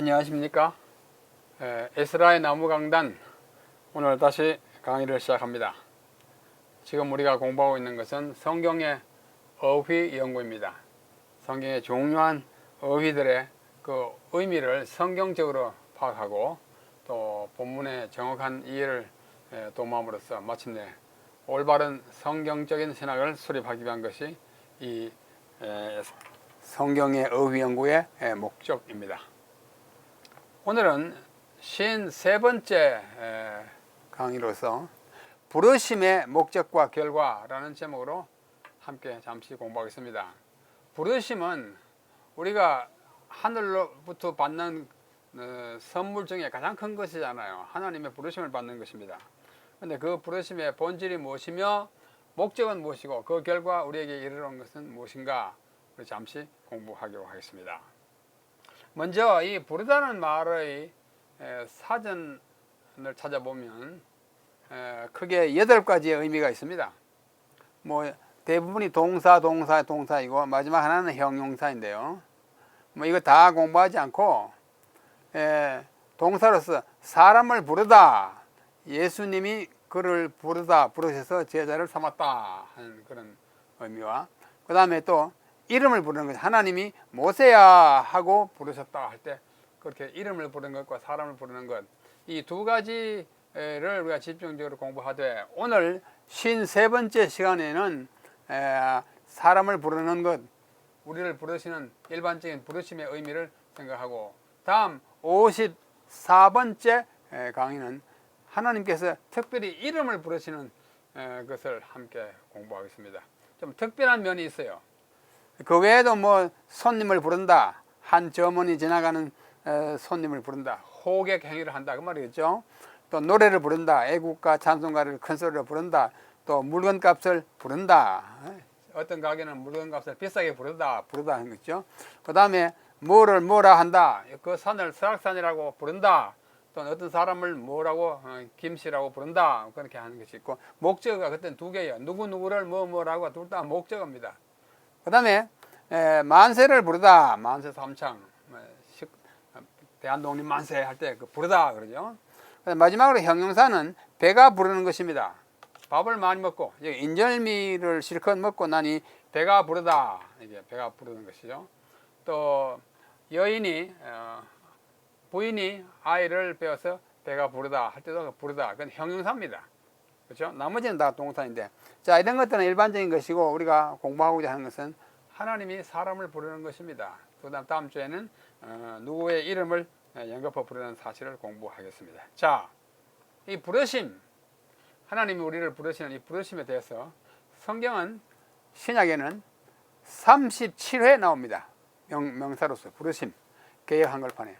안녕하십니까. 에스라의 나무강단, 오늘 다시 강의를 시작합니다. 지금 우리가 공부하고 있는 것은 성경의 어휘 연구입니다. 성경의 중요한 어휘들의 그 의미를 성경적으로 파악하고 또 본문의 정확한 이해를 도모함으로써 마침내 올바른 성경적인 신학을 수립하기 위한 것이 이 성경의 어휘 연구의 목적입니다. 오늘은 53번째 강의로서 부르심의 목적과 결과라는 제목으로 함께 잠시 공부하겠습니다. 부르심은 우리가 하늘로부터 받는 선물 중에 가장 큰 것이잖아요. 하나님의 부르심을 받는 것입니다. 그런데 그 부르심의 본질이 무엇이며 목적은 무엇이고 그 결과 우리에게 이르러온 것은 무엇인가, 우리 잠시 공부하기로 하겠습니다. 먼저 이 부르다는 말의 사전을 찾아보면 크게 8가지의 의미가 있습니다. 뭐 대부분이 동사이고 마지막 하나는 형용사인데요. 뭐 이거 다 공부하지 않고 동사로서 사람을 부르다, 예수님이 그를 부르셔서 제자를 삼았다 하는 그런 의미와, 그 다음에 또 이름을 부르는 것, 하나님이 모세야 하고 부르셨다 할 때 그렇게 이름을 부르는 것과 사람을 부르는 것, 이 두 가지를 우리가 집중적으로 공부하되, 오늘 53번째 시간에는 사람을 부르는 것, 우리를 부르시는 일반적인 부르심의 의미를 생각하고, 다음 54번째 강의는 하나님께서 특별히 이름을 부르시는 것을 함께 공부하겠습니다. 좀 특별한 면이 있어요. 그 외에도 뭐 손님을 부른다, 한 점원이 지나가는 손님을 부른다, 호객 행위를 한다 그 말이겠죠. 또 노래를 부른다, 애국가 찬송가를 큰 소리로 부른다, 또 물건값을 부른다, 어떤 가게는 물건값을 비싸게 부르다 하는 거죠. 그 다음에 뭐라 한다, 그 산을 설악산이라고 부른다, 또 어떤 사람을 뭐라고 김씨라고 부른다, 그렇게 하는 것이 있고, 목적어가 그때는 두 개예요. 누구를 뭐라고 둘 다 목적어입니다. 그 다음에 만세를 부르다, 만세 삼창, 대한독립 만세 할 때 그 부르다 그러죠. 마지막으로 형용사는 배가 부르는 것입니다. 밥을 많이 먹고 인절미를 실컷 먹고 나니 배가 부르다, 이게 배가 부르는 것이죠. 또 여인이 부인이 아이를 배워서 배가 부르다 할 때도 부르다, 그건 형용사입니다. 그렇죠? 나머지는 다 동사인데, 자, 이런 것들은 일반적인 것이고, 우리가 공부하고자 하는 것은 하나님이 사람을 부르는 것입니다. 그다음 다음 주에는 누구의 이름을 연거푸 부르는 사실을 공부하겠습니다. 자, 이 부르심, 하나님이 우리를 부르시는 이 부르심에 대해서 성경은 신약에는 37회 나옵니다. 명사로서 부르심, 개역 한글판에.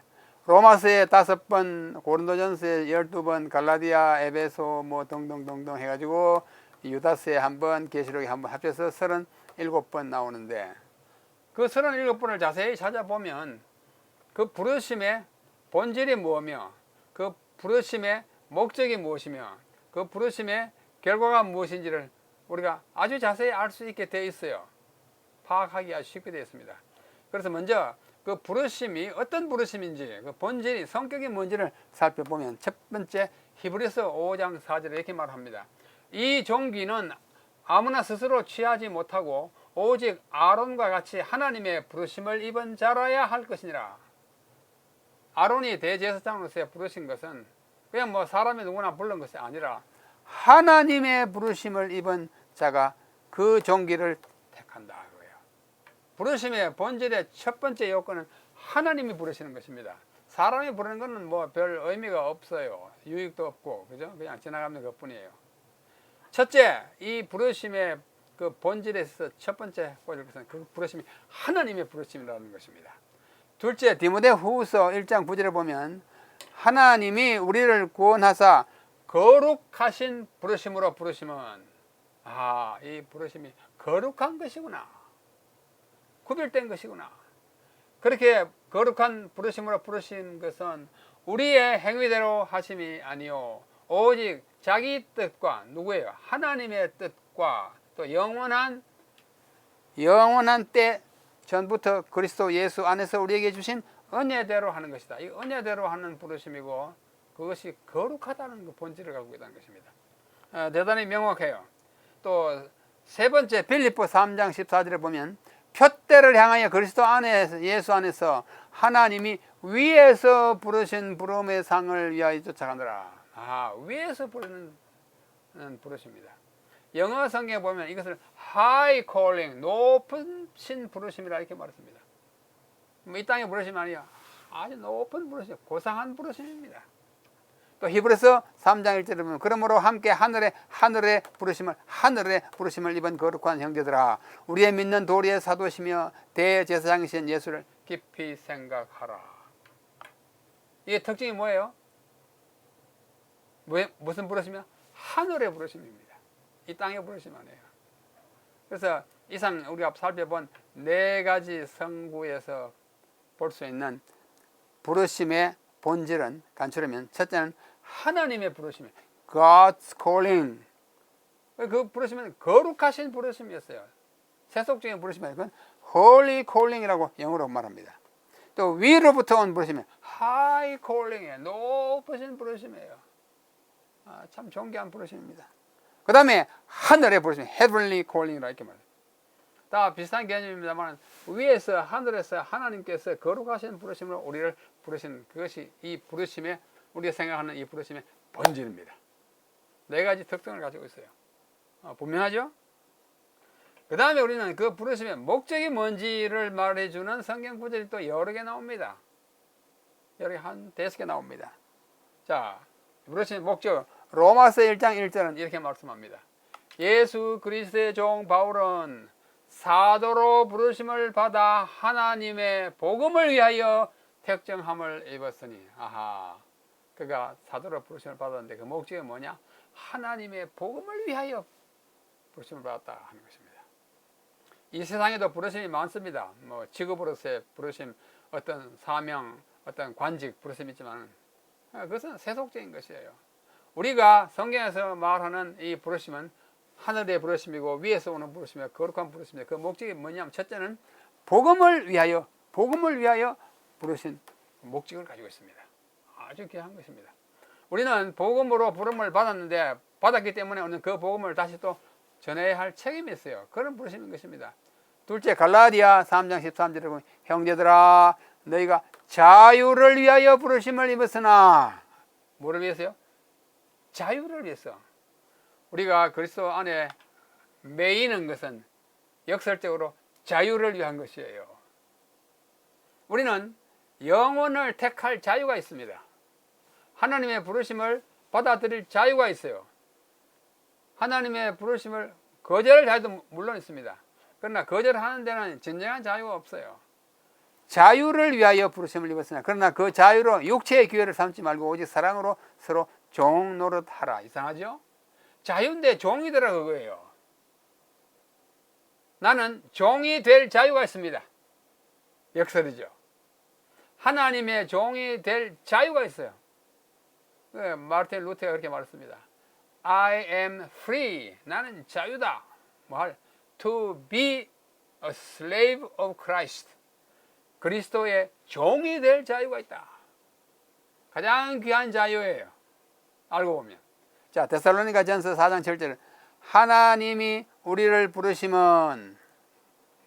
로마서에 5번, 고린도전서에 12번, 갈라디아, 에베소 뭐 등등등등 해가지고 유다서에 1번, 계시록에 1번 합쳐서 37번 나오는데, 그 37번을 자세히 찾아보면 그 부르심의 본질이 무엇이며, 그 부르심의 목적이 무엇이며, 그 부르심의 결과가 무엇인지를 우리가 아주 자세히 알 수 있게 되어 있어요. 파악하기 아주 쉽게 되어 있습니다. 그래서 먼저 그 부르심이 어떤 부르심인지, 그 본질이, 성격이 뭔지를 살펴보면, 첫 번째 히브리서 5장 4절에 이렇게 말합니다. 이 종기는 아무나 스스로 취하지 못하고 오직 아론과 같이 하나님의 부르심을 입은 자라야 할 것이니라. 아론이 대제사장으로서 부르신 것은 그냥 뭐 사람이 누구나 부른 것이 아니라 하나님의 부르심을 입은 자가 그 종기를 택한다. 부르심의 본질의 첫 번째 요건은 하나님이 부르시는 것입니다. 사람이 부르는 것은 뭐 별 의미가 없어요. 유익도 없고, 그죠? 그냥 지나가는 것뿐이에요. 첫째, 이 부르심의 그 본질에서 첫 번째 꽂을 것은 그 부르심이 하나님의 부르심이라는 것입니다. 둘째, 디모데후서 1장 9절에 보면 하나님이 우리를 구원하사 거룩하신 부르심으로 부르심은, 이 부르심이 거룩한 것이구나, 구별된 것이구나. 그렇게 거룩한 부르심으로 부르신 것은 우리의 행위대로 하심이 아니요 오직 자기 뜻과, 누구예요? 하나님의 뜻과 또 영원한 때 전부터 그리스도 예수 안에서 우리에게 주신 은혜대로 하는 것이다. 이 은혜대로 하는 부르심이고 그것이 거룩하다는 그 본질을 갖고 있다는 것입니다. 대단히 명확해요. 또 세 번째 빌립보 3장 14절에 보면 표대를 향하여 그리스도 안에서 예수 안에서 하나님이 위에서 부르신 부름의 상을 위하여 쫓아가느라. 위에서 부르는 부르심입니다. 영어 성경에 보면 이것을 high calling, 높으신 부르심이라 이렇게 말했습니다. 이 땅의 부르심이 아니야. 아주 높은 부르심, 고상한 부르심입니다. 또 히브리서 3장 1절에 보면 그러므로 함께 하늘의 부르심을 입은 거룩한 형제들아 우리의 믿는 도리의 사도시며 대제사장이신 예수를 깊이 생각하라. 이게 특징이 뭐예요? 무슨 부르심이야? 하늘의 부르심입니다. 이 땅의 부르심 아니에요. 그래서 이상 우리가 살펴본 네 가지 성구에서 볼 수 있는 부르심의 본질은 간추려면 첫째는 하나님의 부르심이에요. God's calling. 그 부르심은 거룩하신 부르심이었어요. 세속적인 부르심이 아니고 Holy calling이라고 영어로 말합니다. 또 위로부터 온 부르심은 High calling이에요. 높으신 부르심이에요. 참 존귀한 부르심입니다. 그 다음에 하늘의 부르심, Heavenly calling이라고 이렇게 말해요. 다 비슷한 개념입니다만 위에서 하늘에서 하나님께서 거룩하신 부르심으로 우리를 부르신 그것이 이 부르심의 우리가 생각하는 이 부르심의 본질입니다. 네 가지 특성을 가지고 있어요. 분명하죠? 그 다음에 우리는 그 부르심의 목적이 뭔지를 말해주는 성경 구절이 또 여러 개 나옵니다. 여러 개 한 5개 나옵니다. 자, 부르심의 목적 로마서 1장 1절은 이렇게 말씀합니다. 예수 그리스도의 종 바울은 사도로 부르심을 받아 하나님의 복음을 위하여 택정함을 입었으니 그가 사도로 부르심을 받았는데 그 목적이 뭐냐? 하나님의 복음을 위하여 부르심을 받았다 하는 것입니다. 이 세상에도 부르심이 많습니다. 뭐 직업으로서의 부르심, 어떤 사명, 어떤 관직 부르심이 있지만 그것은 세속적인 것이에요. 우리가 성경에서 말하는 이 부르심은 하늘의 부르심이고 위에서 오는 부르심이고 거룩한 부르심이에요. 그 목적이 뭐냐면 첫째는 복음을 위하여 부르신 목적을 가지고 있습니다. 아주 귀한 것입니다. 우리는 복음으로 부름을 받았기 때문에 오늘 그 복음을 다시 또 전해야 할 책임이 있어요. 그런 부르심인 것입니다. 둘째 갈라디아 3장 13절에 보면 형제들아 너희가 자유를 위하여 부르심을 입었으나 뭐를 위해서요? 자유를 위해서. 우리가 그리스도 안에 매이는 것은 역설적으로 자유를 위한 것이에요. 우리는 영혼을 택할 자유가 있습니다. 하나님의 부르심을 받아들일 자유가 있어요. 하나님의 부르심을 거절할 자유도 물론 있습니다. 그러나 거절하는 데는 진정한 자유가 없어요. 자유를 위하여 부르심을 입었으나 그러나 그 자유로 육체의 기회를 삼지 말고 오직 사랑으로 서로 종 노릇하라. 이상하죠? 자유인데 종이 되라 그거예요. 나는 종이 될 자유가 있습니다. 역설이죠. 하나님의 종이 될 자유가 있어요. 마르틴 루터가 그렇게 말했습니다. I am free. 나는 자유다. To be a slave of Christ. 그리스도의 종이 될 자유가 있다. 가장 귀한 자유예요. 알고 보면. 자, 데살로니가 전서 4장 7절 하나님이 우리를 부르심은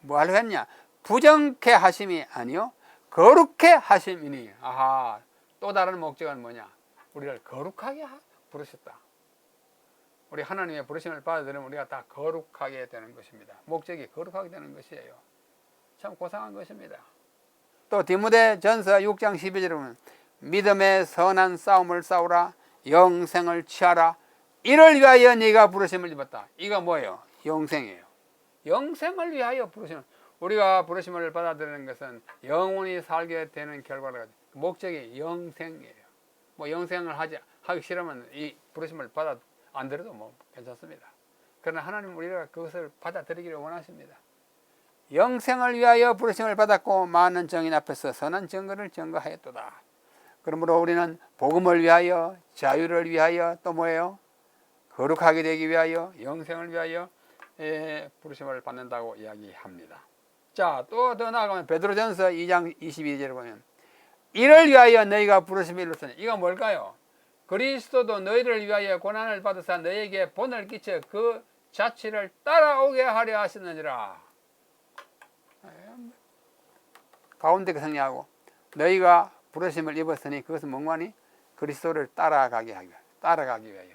뭐 하려고 했냐? 부정케 하심이 아니요 거룩케 하심이니. 또 다른 목적은 뭐냐? 우리를 거룩하게 부르셨다. 우리 하나님의 부르심을 받아들이면 우리가 다 거룩하게 되는 것입니다. 목적이 거룩하게 되는 것이에요. 참 고상한 것입니다. 또 디모데 전서 6장 12절에 보면 믿음의 선한 싸움을 싸우라 영생을 취하라 이를 위하여 네가 부르심을 입었다. 이거 뭐예요? 영생이에요. 영생을 위하여 부르심을. 우리가 부르심을 받아들이는 것은 영원히 살게 되는 결과를 가지고 목적이 영생이에요. 뭐 영생을 하기 싫으면 이 부르심을 받아 안 들어도 뭐 괜찮습니다. 그러나 하나님은 우리가 그것을 받아들이기를 원하십니다. 영생을 위하여 부르심을 받았고 많은 정인 앞에서 선한 증거를 증거하였도다. 그러므로 우리는 복음을 위하여 자유를 위하여 또 뭐예요? 거룩하게 되기 위하여 영생을 위하여 부르심을 받는다고 이야기합니다. 자, 또 더 나아가면 베드로전서 2장 22절을 보면 이를 위하여 너희가 부르심을 이루었으니. 이거 뭘까요? 그리스도도 너희를 위하여 고난을 받으사 너희에게 본을 끼쳐 그 자취를 따라오게 하려 하시느니라. 가운데 그 성리하고 너희가 부르심을 입었으니 그것은 뭔가니? 그리스도를 따라가기 위하여.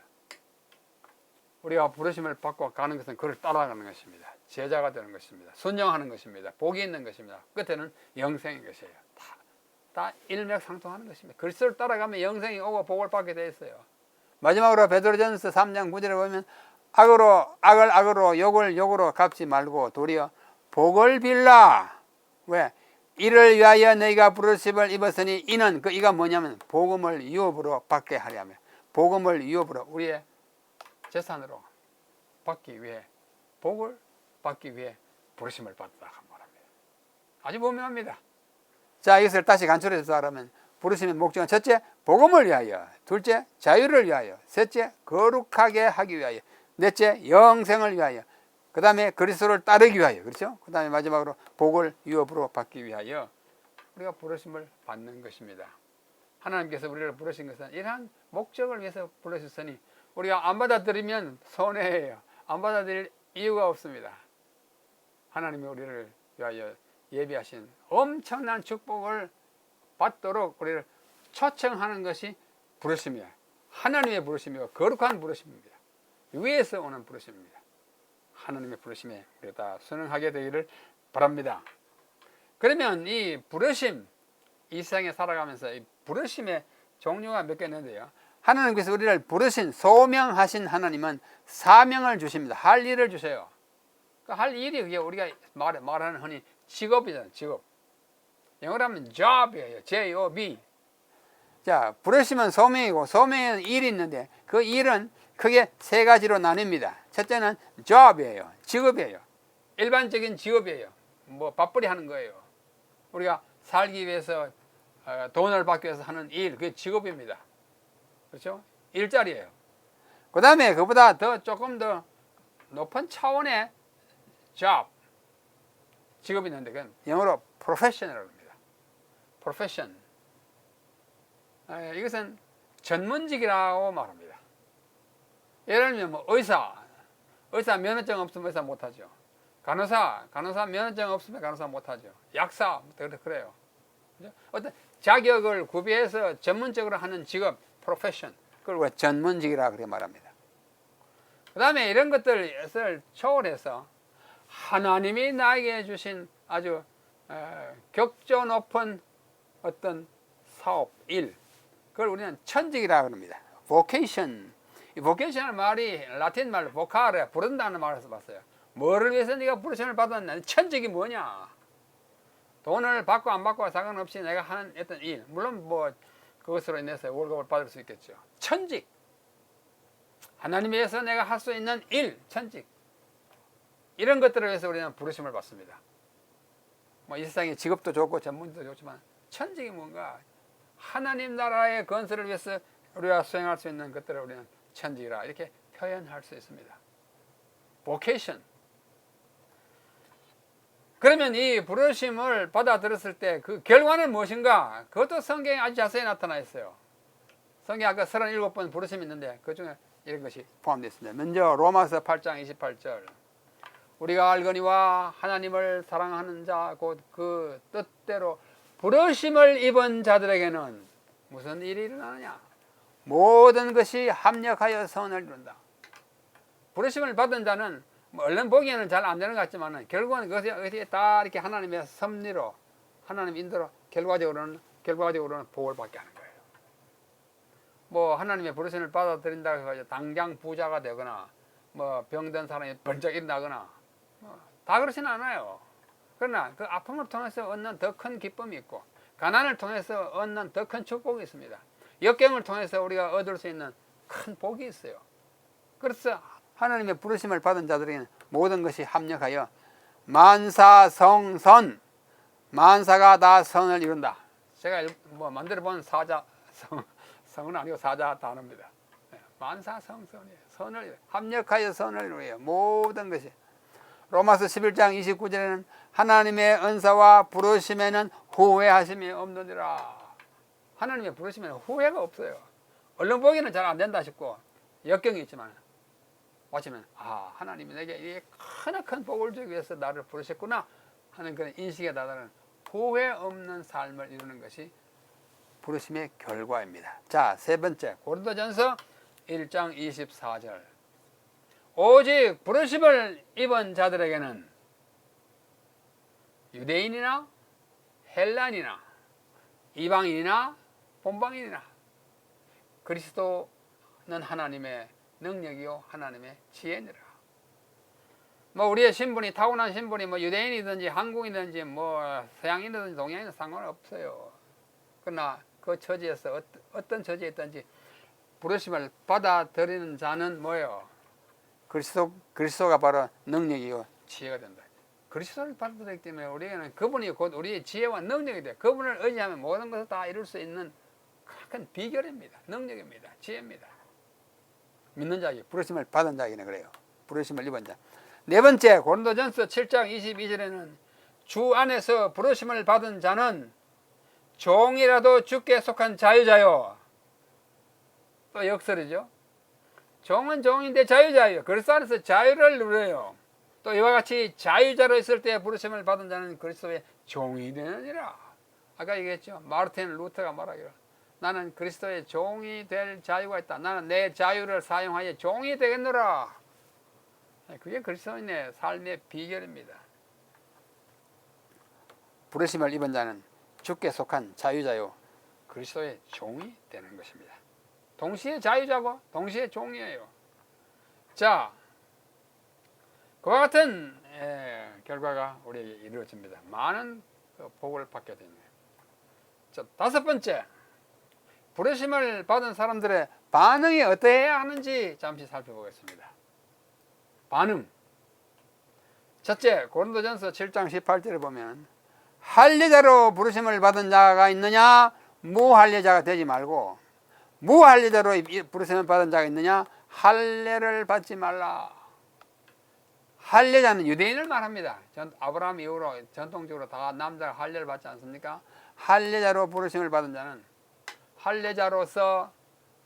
우리가 부르심을 받고 가는 것은 그를 따라가는 것입니다. 제자가 되는 것입니다. 순종하는 것입니다. 복이 있는 것입니다. 끝에는 영생인 것이에요. 다 일맥상통하는 것입니다. 그리스도를 따라가면 영생이 오고 복을 받게 되어 있어요. 마지막으로 베드로전서 3장 9절에 보면 악을 악으로 욕을 욕으로 갚지 말고 도리어 복을 빌라. 왜? 이를 위하여 너희가 부르심을 입었으니 이는 이가 뭐냐면 복음을 유업으로 받게 하려면, 복음을 유업으로 우리의 재산으로 받기 위해, 복을 받기 위해 부르심을 받다 말합니다. 아주 분명합니다. 자, 이것을 다시 간추려서 하라면 부르심의 목적은 첫째, 복음을 위하여, 둘째, 자유를 위하여, 셋째, 거룩하게 하기 위하여, 넷째, 영생을 위하여, 그 다음에 그리스도를 따르기 위하여, 그렇죠? 그 다음에 마지막으로 복을 유업으로 받기 위하여 우리가 부르심을 받는 것입니다. 하나님께서 우리를 부르신 것은 이러한 목적을 위해서 부르셨으니 우리가 안 받아들이면 손해예요. 안 받아들일 이유가 없습니다. 하나님이 우리를 위하여 예비하신 엄청난 축복을 받도록 우리를 초청하는 것이 부르심이야. 하나님의 부르심이고 거룩한 부르심입니다. 위에서 오는 부르심입니다. 하나님의 부르심에 우리가 다 순응하게 되기를 바랍니다. 그러면 이 부르심, 이 세상에 살아가면서 이 부르심의 종류가 몇 개 있는데요. 하나님께서 우리를 부르신, 소명하신 하나님은 사명을 주십니다. 할 일을 주세요. 할 일이 그게 우리가 말하는 흔히 직업이잖아요. 직업. 영어로 하면 job이에요. J-O-B. 자, 부르심은 소명이고 소명에는 일이 있는데 그 일은 크게 세 가지로 나뉩니다. 첫째는 job이에요. 직업이에요. 일반적인 직업이에요. 뭐 밥벌이 하는 거예요. 우리가 살기 위해서 돈을 받기 위해서 하는 일, 그게 직업입니다. 그렇죠? 일자리예요. 그 다음에 그보다 조금 더 높은 차원의 job, 직업이 있는데 그건 영어로 profession이라고 합니다. profession. 이것은 전문직이라고 말합니다. 예를 들면 뭐 의사 면허증 없으면 의사 못하죠. 간호사 면허증 없으면 간호사 못하죠. 약사 그래요. 그렇죠? 어떤 자격을 구비해서 전문적으로 하는 직업, profession, 그걸 전문직이라고 그렇게 말합니다. 그 다음에 이런 것들을 초월해서 하나님이 나에게 주신 아주 격조 높은 어떤 사업, 일, 그걸 우리는 천직이라고 합니다. vocation. 이 vocation이라는 말이 라틴 말로 vocare, 부른다는 말에서 봤어요. 뭐를 위해서 네가 부르심을 받았냐? 천직이 뭐냐? 돈을 받고 안 받고 상관없이 내가 하는 어떤 일, 물론 뭐 그것으로 인해서 월급을 받을 수 있겠죠. 천직. 하나님 위해서 내가 할 수 있는 일, 천직. 이런 것들을 위해서 우리는 부르심을 받습니다. 뭐 이 세상에 직업도 좋고 전문도 좋지만 천직이 뭔가 하나님 나라의 건설을 위해서 우리가 수행할 수 있는 것들을 우리는 천직이라 이렇게 표현할 수 있습니다. vocation. 그러면 이 부르심을 받아들였을 때 그 결과는 무엇인가? 그것도 성경에 아주 자세히 나타나 있어요. 성경에 아까 37번 부르심이 있는데 그 중에 이런 것이 포함되어 있습니다. 먼저 로마서 8장 28절. 우리가 알거니와 하나님을 사랑하는 자 곧 그 뜻대로 부르심을 입은 자들에게는 무슨 일이 일어나느냐? 모든 것이 합력하여 선을 이룬다. 부르심을 받은 자는 뭐 얼른 보기에는 잘 안 되는 것 같지만 결국은 그것이 다 이렇게 하나님의 섭리로, 하나님 인도로 결과적으로는 복을 받게 하는 거예요. 뭐 하나님의 부르심을 받아들인다고 해서 당장 부자가 되거나 뭐 병든 사람이 번쩍 일어나거나 다 그렇지는 않아요. 그러나 그 아픔을 통해서 얻는 더 큰 기쁨이 있고 가난을 통해서 얻는 더 큰 축복이 있습니다. 역경을 통해서 우리가 얻을 수 있는 큰 복이 있어요. 그래서 하나님의 부르심을 받은 자들에게는 모든 것이 합력하여 만사성선, 만사가 다 선을 이룬다. 제가 뭐 만들어 본 성은 아니고 사자 단어입니다. 만사성선이에요. 선을 합력하여 선을 이루어요. 모든 것이. 로마서 11장 29절에는 하나님의 은사와 부르심에는 후회하심이 없느니라. 하나님의 부르시면 후회가 없어요. 얼른 보기는 잘 안 된다 싶고 역경이 있지만 마치면 하나님이 내게 이 크나큰 복을 주기 위해서 나를 부르셨구나 하는 그런 인식에 다다른 후회 없는 삶을 이루는 것이 부르심의 결과입니다. 자, 세 번째 고린도전서 1장 24절. 오직 부르심을 입은 자들에게는 유대인이나 헬라인이나 이방인이나 본방인이나 그리스도는 하나님의 능력이요 하나님의 지혜니라. 뭐 우리의 신분이 타고난 신분이 뭐 유대인이든지 한국인이든지 뭐 서양인이든지 동양인은 상관없어요. 그러나 그 처지에서 어떤 처지에 있든지 부르심을 받아들이는 자는 뭐예요? 그리스도가 바로 능력이요 지혜가 된다. 그리스도를 받아들이기 때문에 우리는 그분이 곧 우리의 지혜와 능력이 돼. 그분을 의지하면 모든 것을 다 이룰 수 있는 큰 비결입니다. 능력입니다. 지혜입니다. 믿는 자에게 부르심을 받은 자에게는 그래요. 부르심을 입은 자. 네 번째 고린도전서 7장 22절에는 주 안에서 부르심을 받은 자는 종이라도 주께 속한 자유자요. 또 역설이죠. 종은 종인데 자유자예요. 그리스도 안에서 자유를 누려요. 또 이와 같이 자유자로 있을 때 부르심을 받은 자는 그리스도의 종이 되느니라. 아까 얘기했죠. 마르틴 루터가 말하기를 나는 그리스도의 종이 될 자유가 있다. 나는 내 자유를 사용하여 종이 되겠노라. 그게 그리스도인의 삶의 비결입니다. 부르심을 입은 자는 주께 속한 자유자요 그리스도의 종이 되는 것입니다. 동시에 자유자고 동시에 종이에요. 자, 그와 같은 결과가 우리에게 이루어집니다. 많은 복을 받게 됩니다. 자, 다섯 번째, 부르심을 받은 사람들의 반응이 어떠해야 하는지 잠시 살펴보겠습니다. 반응. 첫째, 고린도전서 7장 18절에 보면 할례자로 부르심을 받은 자가 있느냐 무할례자가 되지 말고 무할례자로 부르심을 받은 자가 있느냐 할례를 받지 말라. 할례자는 유대인을 말합니다. 아브라함 이후로 전통적으로 다 남자가 할례를 받지 않습니까? 할례자로 부르심을 받은 자는 할례자로서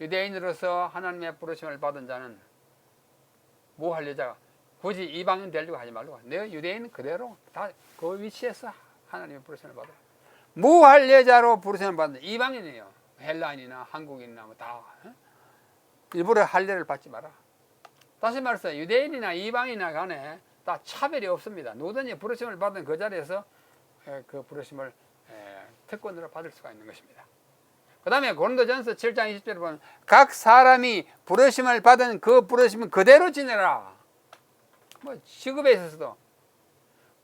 유대인으로서 하나님의 부르심을 받은 자는 무할례자가 굳이 이방인 되려고 하지 말고 내 유대인 그대로 다 그 위치에서 하나님의 부르심을 받아. 무할례자로 부르심을 받는 이방인이에요. 헬라인이나 한국인이나 뭐 다 일부러 할례를 받지 마라. 다시 말해서 유대인이나 이방인이나 간에 다 차별이 없습니다. 누구든지 부르심을 받은 그 자리에서 그 부르심을 특권으로 받을 수가 있는 것입니다. 그 다음에 고린도전서 7장 20절에 보면 각 사람이 부르심을 받은 그 부르심은 그대로 지내라. 뭐 직업에 있어서도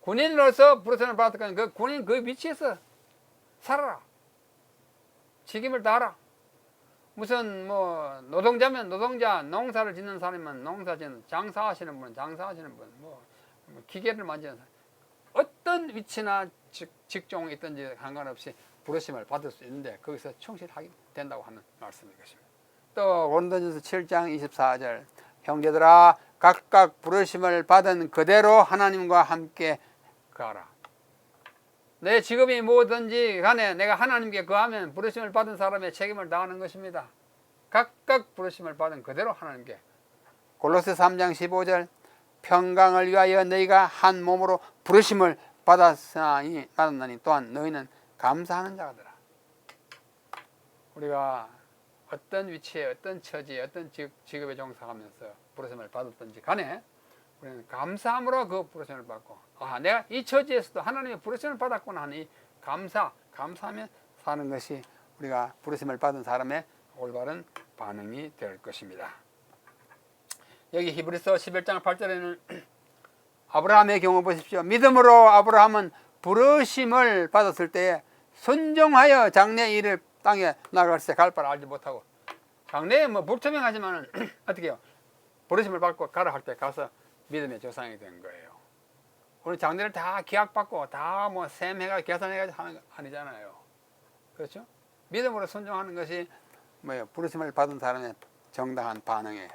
군인으로서 부르심을 받았던 그 군인 그 위치에서 살아라. 책임을 다하라. 무슨 뭐 노동자면 노동자, 농사를 짓는 사람이면 농사 짓는, 장사하시는 분은 장사하시는 분, 뭐 기계를 만지는 사람, 어떤 위치나 직종이 있든지 상관없이 부르심을 받을 수 있는데 거기서 충실하게 된다고 하는 말씀인 것입니다. 또 고린도전서 7장 24절 형제들아 각각 부르심을 받은 그대로 하나님과 함께 거하라. 내 직업이 뭐든지 간에 내가 하나님께 거하면 부르심을 받은 사람의 책임을 다하는 것입니다. 각각 부르심을 받은 그대로 하나님께. 골로새 3장 15절 평강을 위하여 너희가 한 몸으로 부르심을 받았나니 또한 너희는 감사하는 자들아. 우리가 어떤 위치에 어떤 처지에 어떤 직업에 종사하면서 부르심을 받았든지 간에 우리는 감사함으로 그 부르심을 받고 내가 이 처지에서도 하나님의 부르심을 받았구나 하는 이 감사하며 사는 것이 우리가 부르심을 받은 사람의 올바른 반응이 될 것입니다. 여기 히브리서 11장 8절에는 아브라함의 경우 보십시오. 믿음으로 아브라함은 부르심을 받았을 때에 순종하여 장래 일을 땅에 나갈 때 갈 바를 알지 못하고 장래에 뭐 불투명하지만은 어떻게 해요? 부르심을 받고 가라 할 때 가서 믿음의 조상이 된 거예요. 우리 장래를 다 기약받고 다 뭐 셈해가 계산해가지고 하는 거 아니잖아요. 그렇죠? 믿음으로 순종하는 것이 뭐예요? 부르심을 받은 사람의 정당한 반응이에요.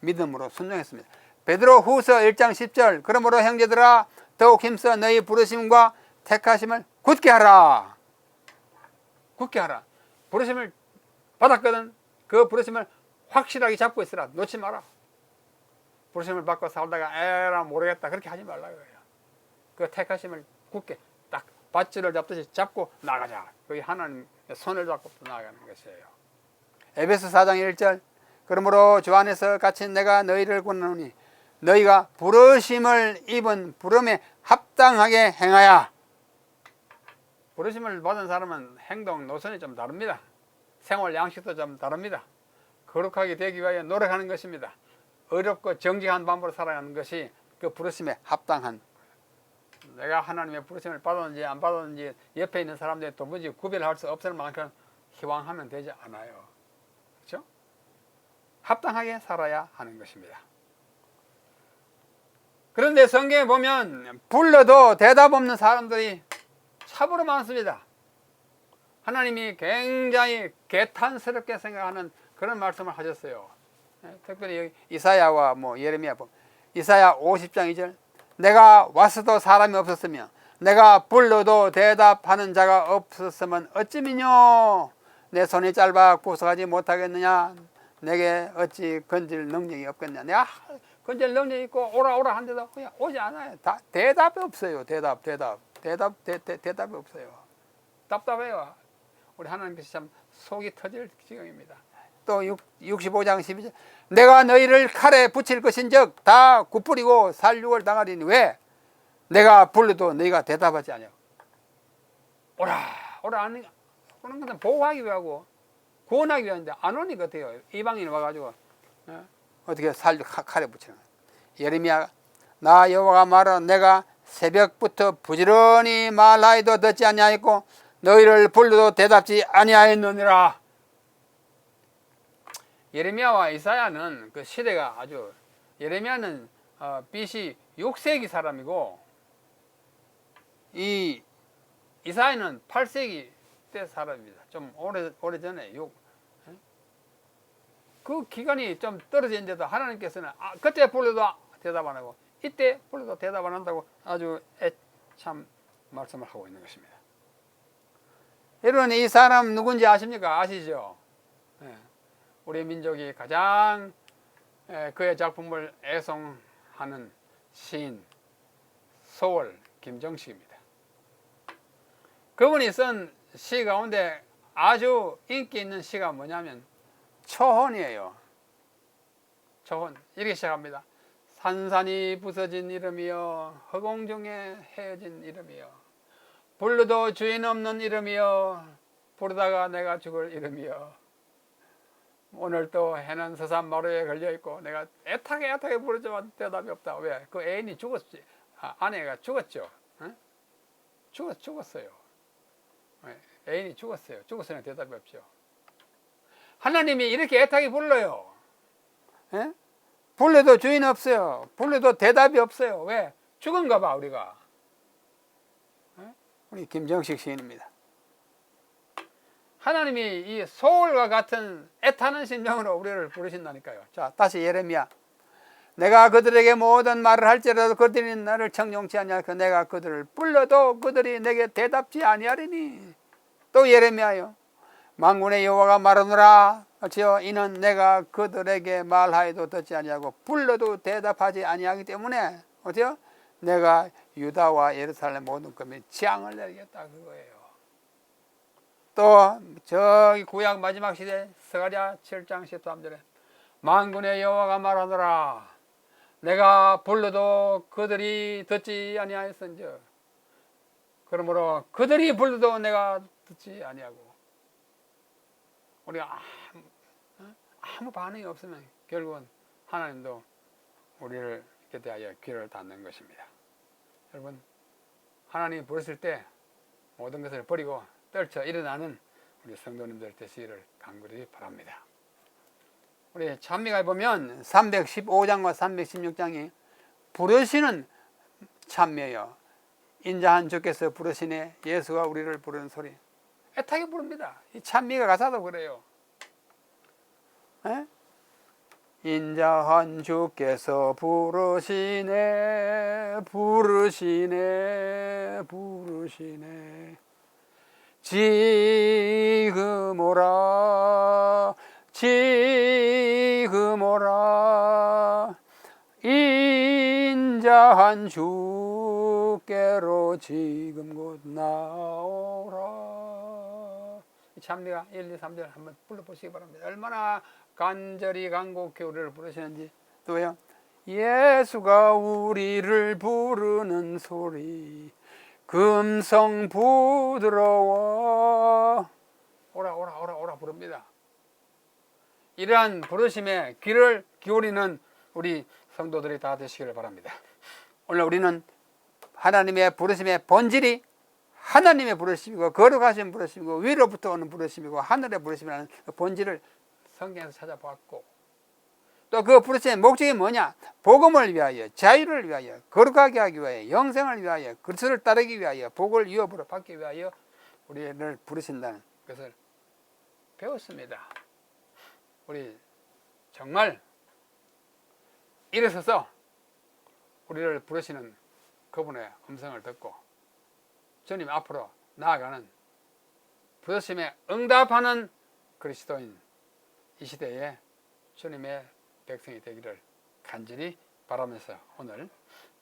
믿음으로 순종했습니다. 베드로 후서 1장 10절 그러므로 형제들아 더욱 힘써 너희 부르심과 택하심을 굳게 하라. 굳게 하라. 부르심을 받았거든. 그 부르심을 확실하게 잡고 있으라. 놓지 마라. 부르심을 받고 살다가 에라 모르겠다 그렇게 하지 말라고요. 그 택하심을 굳게 딱 밧줄을 잡듯이 잡고 나가자. 그게 하나님 손을 잡고 나아가는 것이에요. 에베소 4장 1절 그러므로 주 안에서 같이 내가 너희를 권하노니 너희가 부르심을 입은 부름에 합당하게 행하여. 부르심을 받은 사람은 행동 노선이 좀 다릅니다. 생활 양식도 좀 다릅니다. 거룩하게 되기 위하여 노력하는 것입니다. 어렵고 정직한 방법으로 살아가는 것이 그 부르심에 합당한, 내가 하나님의 부르심을 받았는지 안 받았는지 옆에 있는 사람들이 도무지 구별할 수 없을 만큼 희망하면 되지 않아요. 그렇죠? 합당하게 살아야 하는 것입니다. 그런데 성경에 보면 불러도 대답 없는 사람들이 참으로 많습니다. 하나님이 굉장히 개탄스럽게 생각하는 그런 말씀을 하셨어요. 특별히 여기 이사야와 예레미야 보면 이사야 50장 2절 내가 왔어도 사람이 없었으며 내가 불러도 대답하는 자가 없었으면 어찌미뇨 내 손이 짧아 구속하지 못하겠느냐 내게 어찌 건질 능력이 없겠냐. 내가 건질 능력이 있고 오라 오라 한데도 그냥 오지 않아요. 대답이 없어요. 대답이 없어요. 답답해요. 우리 하나님께서 참 속이 터질 지경입니다. 또 65장 12절 내가 너희를 칼에 붙일 것인즉 다 굽부리고 살육을 당하리니 왜? 내가 불러도 너희가 대답하지 않냐고. 오라 오라 하는 것은 보호하기 위하고 구원하기 위한데 안 오니까 어때요? 이방인이 와가지고 어떻게 칼에 붙이는 거예요. 예레미야 나 여호와가 말하노 내가 새벽부터 부지런히 말하여도 듣지 아니하였고 너희를 불러도 대답지 아니하였느니라. 예레미야와 이사야는 그 시대가 아주, 예레미야는 BC 6세기 사람이고 이 이사야는 8세기 때 사람입니다. 좀 오래전에 그 기간이 좀 떨어진데도 하나님께서는 그때 불러도 대답 안 하고 이때 불러도 대답 안 한다고 아주 참 말씀을 하고 있는 것입니다. 여러분 이 사람 누군지 아십니까? 아시죠? 우리 민족이 가장 그의 작품을 애송하는 시인 소월 김정식입니다. 그분이 쓴 시 가운데 아주 인기 있는 시가 뭐냐면 초혼이에요. 초혼. 이렇게 시작합니다. 산산이 부서진 이름이여 허공 중에 헤어진 이름이여 불러도 주인 없는 이름이여 부르다가 내가 죽을 이름이여 오늘 또 해는 서산 마루에 걸려있고 내가 애타게 부르지만 대답이 없다. 왜? 그 애인이 죽었지. 아내가 죽었죠. 죽었어요. 애인이 죽었어요. 죽었으니 대답이 없죠. 하나님이 이렇게 애타게 불러요. 불러도 주인 없어요. 불러도 대답이 없어요. 왜? 죽은가 봐 우리가. 우리 김정식 시인입니다. 하나님이 이 소울과 같은 애타는 심정으로 우리를 부르신다니까요. 자, 다시 예레미야. 내가 그들에게 모든 말을 할지라도 그들이 나를 청종치 아니하고 내가 그들을 불러도 그들이 내게 대답지 아니하리니. 또 예레미야요. 만군의 여호와가 말하노라. 어찌요 이는 내가 그들에게 말하여도 듣지 아니하고 불러도 대답하지 아니하기 때문에 어때요? 내가 유다와 예루살렘 모든 것에 재앙을 내리겠다 그거예요. 또 저기 구약 마지막 시대 스가랴 7장 13절에 만군의 여호와가 말하노라. 내가 불러도 그들이 듣지 아니하였은즉 그러므로 그들이 불러도 내가 듣지 아니하고. 우리가 아무 반응이 없으면 결국은 하나님도 우리를 이렇게 대하여 귀를 닫는 것입니다. 여러분 하나님이 부르실 때 모든 것을 버리고 떨쳐 일어나는 우리 성도님들 되시기를 간절히 바랍니다. 우리 찬미가에 보면 315장과 316장이 부르시는 찬미예요. 인자한 주께서 부르시네 예수가 우리를 부르는 소리. 애타게 부릅니다. 이 찬미가 가사도 그래요. 인자한 주께서 부르시네 지금 오라 지금 오라 인자한 주께로 지금 곧 나오라. 참미가 1, 2, 3절 한번 불러보시기 바랍니다. 얼마나 간절히 간곡히 우리를 부르시는지. 또요, 예수가 우리를 부르는 소리 금성 부드러워 오라 오라 오라 오라 부릅니다. 이러한 부르심에 귀를 기울이는 우리 성도들이 다 되시기를 바랍니다. 오늘 우리는 하나님의 부르심의 본질이 하나님의 부르심이고 거룩하신 부르심이고 위로부터 오는 부르심이고 하늘의 부르심이라는 그 본질을 성경에서 찾아보았고, 또 그 부르심의 목적이 뭐냐? 복음을 위하여, 자유를 위하여, 거룩하게 하기 위하여, 영생을 위하여, 그리스도를 따르기 위하여, 복을 유업으로 받기 위하여 우리를 부르신다는 것을 배웠습니다. 우리 정말 일어서서 우리를 부르시는 그분의 음성을 듣고 주님 앞으로 나아가는 부르심에 응답하는 그리스도인 이 시대에 주님의 백성이 되기를 간절히 바라면서 오늘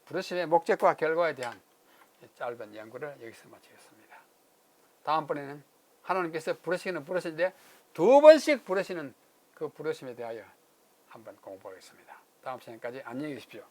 부르심의 목적과 결과에 대한 짧은 연구를 여기서 마치겠습니다. 다음번에는 하나님께서 부르시는데 2번씩 부르시는 그 부르심에 대하여 한번 공부하겠습니다. 다음 시간까지 안녕히 계십시오.